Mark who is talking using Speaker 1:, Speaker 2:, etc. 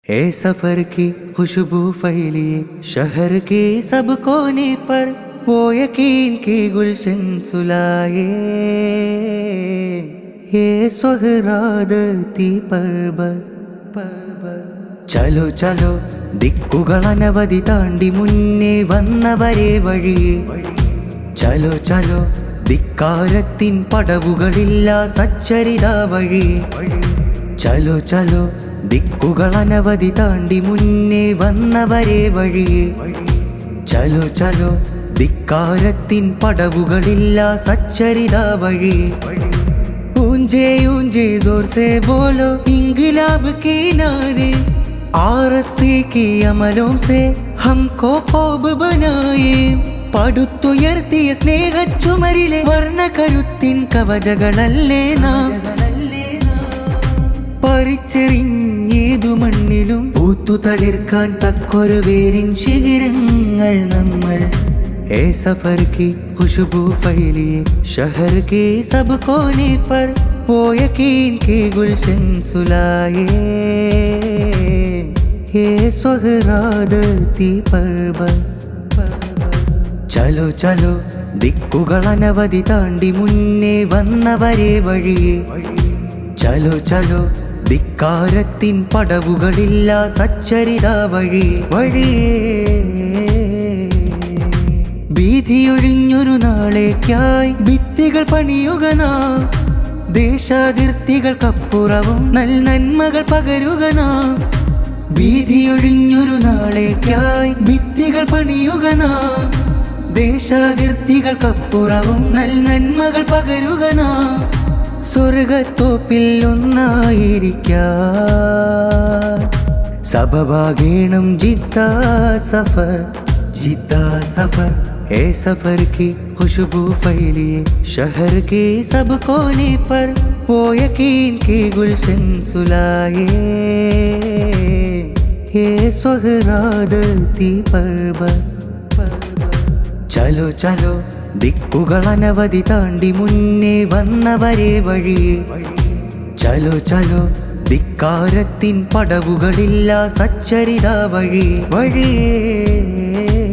Speaker 1: ए सफर की खुशबू फैली शहर के सब कोने पर, वो यकीन की गुलशन सुलाए। ये സ്വഹ്റാദത്തി पर्वत चलो चलो ദിക്കുകളനവധി താണ്ടി മുന്നേ വന്നവരെ വഴിയേ. ചലോ ചലോ ധിക്കാരത്തിൻ പടവുകളില്ല സച്ചരിത വഴിയേ. ചലോ ചലോ ദിക്കുകളനവധി താണ്ടി മുന്നേ വന്നവരെ വഴിയേ. ചലോ ചലോ ധിക്കാരത്തിൻ പടവുകളില്ല സച്ചരിത വഴിയേ. ഊഞ്ചേ ഊഞ്ചേ जोर से बोलो इंगलाब के नारे, आरसी की अमलों से हमको ഖൗബ് बनाए. പടുത്തുയർത്തിയ സ്നേഹച്ചുമരിലെ വർണ്ണകരുത്തിൻ കവചകളല്ലേ നാം. പരിച്ചെറിഞ്ഞേതു മണ്ണിലും പൂത്തു തളിർക്കാൻ തക്കൊരു വേരിൻ ശിഖിരങ്ങൾ നമ്മൾ. ए सफर की खुशबू फैली शहर के सब कोने पर, वो यकीन की गुलशन सुलाए. ये സ്വഹ്റാദത്തി पर्वत ചലോ ചലോ ദിക്കുകളനവധി താണ്ടി മുന്നേ വന്നവരെ വഴിയേ. ചലോ ചലോ ധിക്കാരത്തിൻ പടവുകളില്ല സച്ചരിത വഴിയേ. ഭീതിയൊഴിഞ്ഞൊരു നാളേക്കായി ഭിത്തികൾ പണിയുക നാം. ദേശാതിർത്തികൾക്കപ്പുറവും നന്മകൾ പകരുക നാം. ഭീതിയൊഴിഞ്ഞൊരു നാളേക്കായി ഭിത്തികൾ പണിയുക നാം. ദേശാതിർത്തികൾക്കപ്പുറവും നന്മകൾ പകരുക നാം. സ്വർഗത്തോപ്പിൽ ഒന്നായിരിക്കാൻ സബബാകേണം ജിദ്ദാ സഫർ. ജിദ്ദാ സഫർ ए सफर की खुशबू फैली शहर के सब कोने पर, वो यकीन की गुलशन सुलाए. ये സ്വഹ്റാദത്തി पर्वत ചലോ ചലോ ദിക്കുകളനവധി താണ്ടി മുന്നേ വന്നവരെ വഴിയേ. ചലോ ചലോ ധിക്കാരത്തിൻ പടവുകളില്ല സച്ചരിത വഴിയേ.